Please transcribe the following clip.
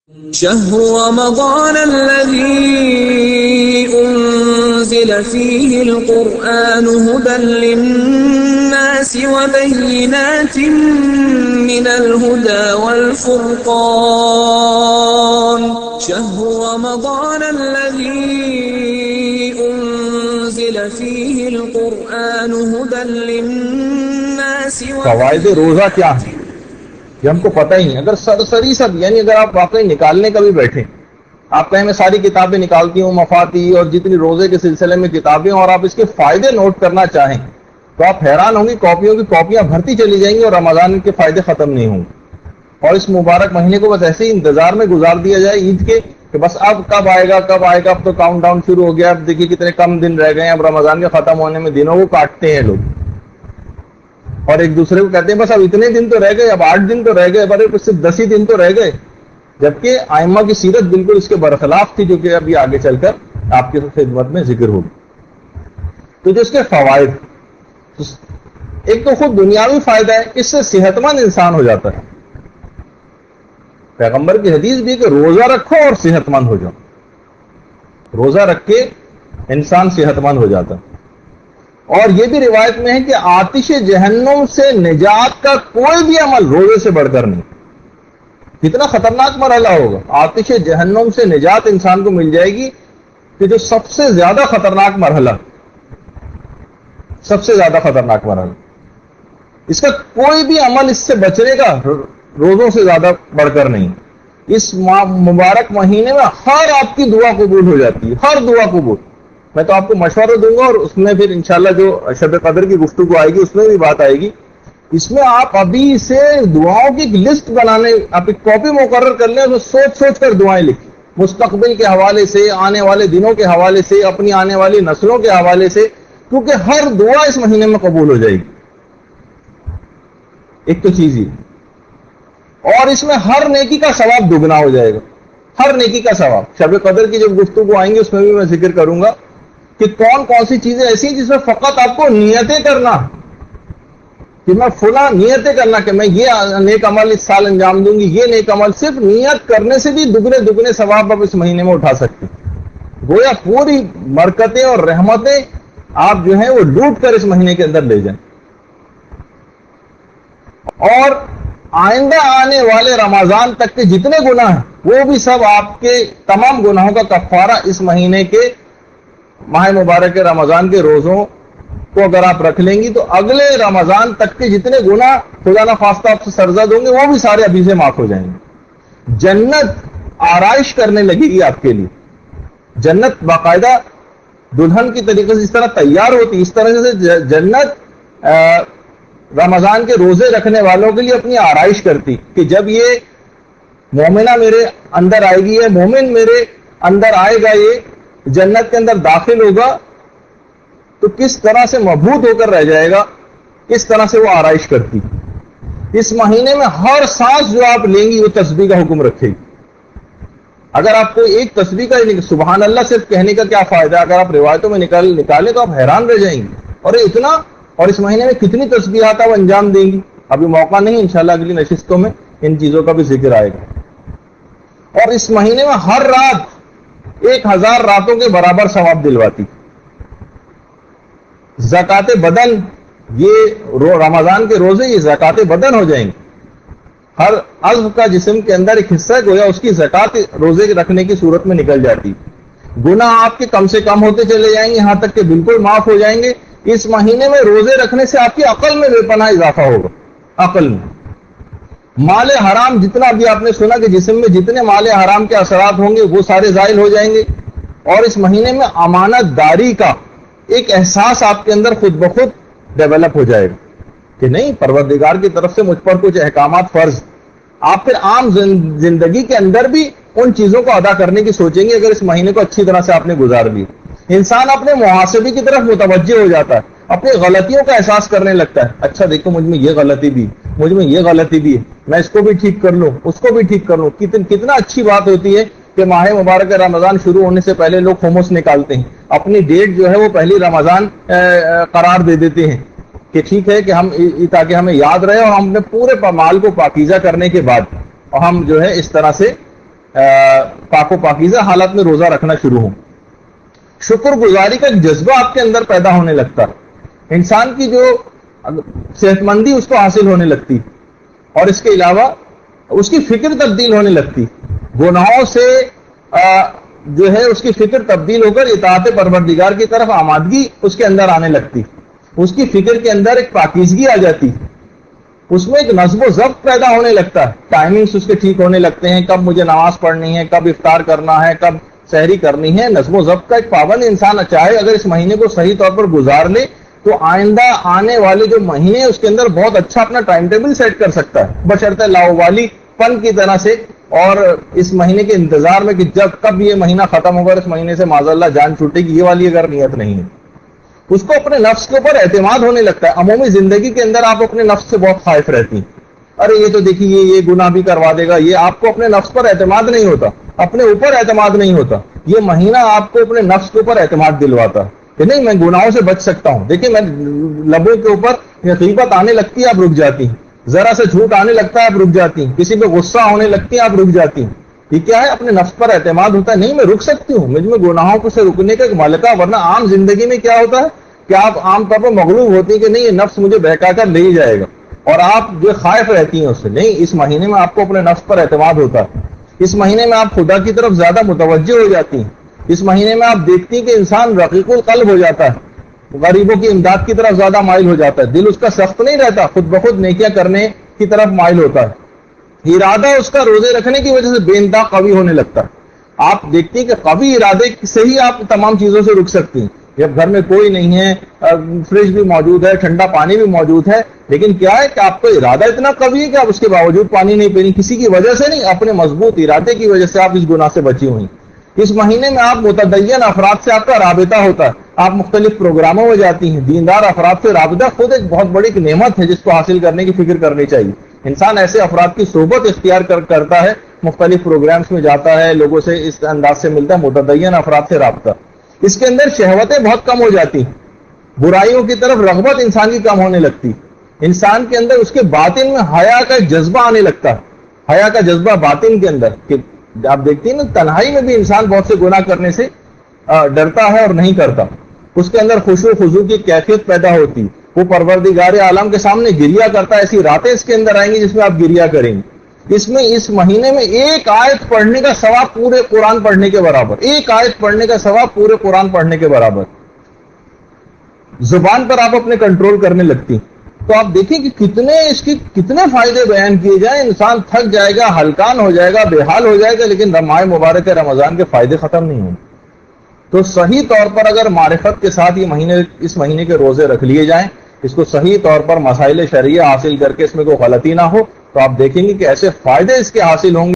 شهر رمضان الذي أنزل فيه القرآن هدى للناس وبينات من الهدى والفرقان شهر رمضان الذي أنزل فيه القرآن هدى للناس فوائد روزہ کیا ہے یہ ہم کو پتہ ہی نہیں. اگر سرسری سب یعنی اگر آپ واقعی نکالنے کا بھی بیٹھیں, آپ کہیں میں ساری کتابیں نکالتی ہوں مفاتی اور جتنی روزے کے سلسلے میں کتابیں, اور آپ اس کے فائدے نوٹ کرنا چاہیں تو آپ حیران ہوں گی. کاپیوں کی کاپیاں بھرتی چلی جائیں گی اور رمضان کے فائدے ختم نہیں ہوں گے. اور اس مبارک مہینے کو بس ایسے ہی انتظار میں گزار دیا جائے عید کے کہ بس اب کب آئے گا کب آئے گا. اب تو کاؤنٹ ڈاؤن شروع ہو گیا, اب دیکھیے کتنے کم دن رہ گئے ہیں. اب رمضان کے ختم ہونے میں دنوں کو کاٹتے ہیں لوگ اور ایک دوسرے کو کہتے ہیں بس اب اتنے دن تو رہ گئے, اب 8 دن تو رہ گئے, بڑے صرف 10 ہی دن تو رہ گئے. جبکہ ائمہ کی سیرت بالکل اس کے برخلاف تھی, جو کہ ابھی آگے چل کر آپ کی خدمت میں ذکر ہوگی. تو جو اس کے فوائد, ایک تو خود دنیاوی فائدہ ہے, اس سے صحت مند انسان ہو جاتا ہے. پیغمبر کی حدیث بھی کہ روزہ رکھو اور صحت مند ہو جاؤ. روزہ رکھ کے انسان صحت مند ہو جاتا ہے. اور یہ بھی روایت میں ہے کہ آتش جہنم سے نجات کا کوئی بھی عمل روزے سے بڑھ کر نہیں. کتنا خطرناک مرحلہ ہوگا. آتش جہنم سے نجات انسان کو مل جائے گی کہ جو سب سے زیادہ خطرناک مرحلہ, سب سے زیادہ خطرناک مرحلہ, اس کا کوئی بھی عمل اس سے بچنے کا روزوں سے زیادہ بڑھ کر نہیں. اس مبارک مہینے میں ہر آپ کی دعا قبول ہو جاتی ہے, ہر دعا قبول. میں تو آپ کو مشورہ دوں گا اور اس میں پھر انشاءاللہ جو شب قدر کی گفتگو آئے گی اس میں بھی بات آئے گی. اس میں آپ ابھی سے دعاؤں کی ایک لسٹ بنانے, آپ ایک کاپی مقرر کر لیں, اس میں سوچ کر دعائیں لکھیں, مستقبل کے حوالے سے, آنے والے دنوں کے حوالے سے, اپنی آنے والی نسلوں کے حوالے سے, کیونکہ ہر دعا اس مہینے میں قبول ہو جائے گی. ایک تو چیز ہی, اور اس میں ہر نیکی کا ثواب دگنا ہو جائے گا, ہر نیکی کا ثواب. شب قدر کی جب گفتگو آئیں گی اس میں بھی میں ذکر کروں گا کہ کون سی چیزیں ایسی ہیں جس میں فقط آپ کو نیتیں کرنا کہ میں فلاں نیتیں کرنا کہ میں یہ نیک عمل اس سال انجام دوں گی, یہ نیک عمل, صرف نیت کرنے سے بھی دگنے ثواب آپ اس مہینے میں اٹھا سکتے ہیں. گویا پوری برکتیں اور رحمتیں آپ جو ہیں وہ لوٹ کر اس مہینے کے اندر لے جائیں. اور آئندہ آنے والے رمضان تک کے جتنے گناہ ہیں وہ بھی سب آپ کے تمام گناہوں کا کفارہ اس مہینے کے ماہ مبارک رمضان کے روزوں کو اگر آپ رکھ لیں گی تو اگلے رمضان تک کے جتنے گناہ خدا نہ خواستہ آپ سے سرزد ہوں گے وہ بھی سارے ابھی سے معاف ہو جائیں گے. جنت آرائش کرنے لگے گی آپ کے لیے. جنت باقاعدہ دلہن کی طریقے سے اس طرح تیار ہوتی, اس طرح سے جنت رمضان کے روزے رکھنے والوں کے لیے اپنی آرائش کرتی کہ جب یہ مومنہ میرے اندر آئے گی, یہ مومن میرے اندر آئے گا, یہ جنت کے اندر داخل ہوگا تو کس طرح سے مبہوت ہو کر رہ جائے گا, کس طرح سے وہ آرائش کرتی. اس مہینے میں ہر سانس جو آپ لیں گی وہ تسبیح کا حکم رکھے گی. اگر آپ کو ایک تسبیح کا سبحان اللہ صرف کہنے کا کیا فائدہ ہے, اگر آپ روایتوں میں نکالیں تو آپ حیران رہ جائیں گے. اور اتنا, اور اس مہینے میں کتنی تسبیحات آپ انجام دیں گی. ابھی موقع نہیں, انشاءاللہ اگلی نشستوں میں ان چیزوں کا بھی ذکر آئے گا. اور اس مہینے میں ہر رات 1000 راتوں کے برابر ثواب دلواتی. زکات بدن, یہ رمضان کے روزے یہ زکات بدن ہو جائیں گے. ہر عضو کا جسم کے اندر ایک حصہ گویا اس کی زکات روزے رکھنے کی صورت میں نکل جاتی. گناہ آپ کے کم سے کم ہوتے چلے جائیں گے, یہاں تک کہ بالکل معاف ہو جائیں گے. اس مہینے میں روزے رکھنے سے آپ کی عقل میں بے پناہ اضافہ ہوگا. عقل میں مال حرام جتنا بھی آپ نے سنا کہ جسم میں جتنے مال حرام کے اثرات ہوں گے وہ سارے زائل ہو جائیں گے. اور اس مہینے میں امانت داری کا ایک احساس آپ کے اندر خود بخود ڈیولپ ہو جائے گا کہ نہیں, پروردگار کی طرف سے مجھ پر کچھ احکامات فرض. آپ پھر عام زندگی کے اندر بھی ان چیزوں کو ادا کرنے کی سوچیں گے اگر اس مہینے کو اچھی طرح سے آپ نے گزار لی. انسان اپنے محاسبے کی طرف متوجہ ہو جاتا ہے, اپنی غلطیوں کا احساس کرنے لگتا ہے. اچھا دیکھو مجھ میں یہ غلطی بھی, مجھ میں یہ غلطی بھی ہے, میں اس کو بھی ٹھیک کر لوں, اس کو بھی ٹھیک کر لوں. کتنا اچھی بات ہوتی ہے کہ ماہ مبارک رمضان شروع ہونے سے پہلے لوگ خمس نکالتے ہیں, اپنی ڈیٹ جو ہے وہ پہلی رمضان قرار دے دیتے ہیں کہ ٹھیک ہے کہ ہم تاکہ ہمیں یاد رہے, اور ہم نے پورے مال کو پاکیزہ کرنے کے بعد ہم جو ہے اس طرح سے پاک و پاکیزہ حالت میں روزہ رکھنا شروع ہوں. شکر گزاری کا جذبہ آپ کے اندر پیدا ہونے لگتا ہے. انسان کی جو صحت مندی اس کو حاصل ہونے لگتی, اور اس کے علاوہ اس کی فکر تبدیل ہونے لگتی. گناہوں سے جو ہے اس کی فکر تبدیل ہو کر اطاعت پروردگار کی طرف آمادگی اس کے اندر آنے لگتی. اس کی فکر کے اندر ایک پاکیزگی آ جاتی, اس میں ایک نظم و ضبط پیدا ہونے لگتا ہے. ٹائمنگز اس کے ٹھیک ہونے لگتے ہیں, کب مجھے نماز پڑھنی ہے, کب افطار کرنا ہے, کب سحری کرنی ہے. نظم و ضبط کا ایک پابند انسان چاہے اگر اس مہینے کو صحیح طور پر گزار لے تو آئندہ آنے والے جو مہینے اس کے اندر بہت اچھا اپنا ٹائم ٹیبل سیٹ کر سکتا ہے, بشرطے لاوالی پن کی طرح سے. اور اس مہینے کے انتظار میں کہ جب کب یہ مہینہ ختم ہوگا, اس مہینے سے معاذ اللہ جان چھوٹے گی, یہ والی اگر نیت نہیں ہے, اس کو اپنے نفس کے اوپر اعتماد ہونے لگتا ہے. عمومی زندگی کے اندر آپ اپنے نفس سے بہت خائف رہتی ہیں, ارے یہ تو دیکھیے یہ گناہ بھی کروا دے گا. یہ آپ کو اپنے نفس پر اعتماد نہیں ہوتا, اپنے اوپر اعتماد نہیں ہوتا. یہ مہینہ آپ کو اپنے نفس کے اوپر اعتماد دلواتا کہ نہیں میں گناہوں سے بچ سکتا ہوں. دیکھیں میں لبوں کے اوپر غیبت آنے لگتی ہے, آپ رک جاتی ہیں. ذرا سے جھوٹ آنے لگتا ہے, آپ رک جاتی ہیں. کسی پہ غصہ ہونے لگتی ہے, آپ رک جاتی ہیں. یہ کیا ہے؟ اپنے نفس پر اعتماد ہوتا ہے. نہیں میں رک سکتی ہوں, مجھ میں گناہوں کو سے رکنے کا ایک ملکہ. ورنہ عام زندگی میں کیا ہوتا ہے کہ آپ عام طور پر مغلوب ہوتی ہیں کہ نہیں یہ نفس مجھے بہکا کر لے جائے گا, اور آپ جو خائف رہتی ہیں اس سے. نہیں, اس مہینے میں آپ کو اپنے نفس پر اعتماد ہوتا ہے. اس مہینے میں آپ خدا کی طرف زیادہ متوجہ ہو جاتی ہیں. اس مہینے میں آپ دیکھتی ہیں کہ انسان رقیق القلب ہو جاتا ہے, غریبوں کی امداد کی طرف زیادہ مائل ہو جاتا ہے. دل اس کا سخت نہیں رہتا, خود بخود نیکیاں کرنے کی طرف مائل ہوتا ہے. ارادہ اس کا روزے رکھنے کی وجہ سے بے انتہا قوی ہونے لگتا ہے. آپ دیکھتی ہیں کہ قوی ارادے سے ہی آپ تمام چیزوں سے رک سکتی ہیں. جب گھر میں کوئی نہیں ہے, فریج بھی موجود ہے, ٹھنڈا پانی بھی موجود ہے, لیکن کیا ہے کہ آپ کا ارادہ اتنا قوی ہے کہ آپ اس کے باوجود پانی نہیں پی رہی. کسی کی وجہ سے نہیں, اپنے مضبوط ارادے کی وجہ سے آپ اس گناہ سے بچی ہوئی. اس مہینے میں آپ متدین افراد سے آپ کا رابطہ ہوتا ہے, آپ مختلف پروگراموں میں جاتی ہیں. دیندار افراد سے رابطہ خود ایک بہت بڑی نعمت ہے جس کو حاصل کرنے کی فکر کرنی چاہیے. انسان ایسے افراد کی صحبت اختیار کرتا ہے, مختلف پروگرامز میں جاتا ہے, لوگوں سے اس انداز سے ملتا ہے. متدین افراد سے رابطہ, اس کے اندر شہوتیں بہت کم ہو جاتی ہیں, برائیوں کی طرف رغبت انسان کی کم ہونے لگتی. انسان کے اندر اس کے باطن میں حیا کا جذبہ آنے لگتا ہے. حیا کا جذبہ باطن کے اندر, کہ آپ دیکھتی ہیں نا تنہائی میں بھی انسان بہت سے گناہ کرنے سے ڈرتا ہے اور نہیں کرتا. اس کے اندر خشوع خضوع کی کیفیت پیدا ہوتی. وہ پروردگار عالم کے سامنے گریا کرتا ہے. ایسی راتیں اس کے اندر آئیں گی جس میں آپ گریا کریں گے. اس مہینے میں ایک آیت پڑھنے کا ثواب پورے قرآن پڑھنے کے برابر, ایک آیت پڑھنے کا ثواب پورے قرآن پڑھنے کے برابر. زبان پر آپ اپنے کنٹرول کرنے لگتی. تو آپ دیکھیں کہ کتنے فائدے بیان کیے جائیں. انسان تھک جائے گا, ہلکان ہو جائے گا, بے حال ہو جائے گا, لیکن ماہ مبارک رمضان کے فائدے ختم نہیں ہوں. تو صحیح طور پر اگر معرفت کے ساتھ اس مہینے کے روزے رکھ لیے جائیں, اس کو صحیح طور پر مسائل شرعیہ حاصل کر کے اس میں کوئی غلطی نہ ہو, تو آپ دیکھیں گے کہ ایسے فائدے اس کے حاصل ہوں گے.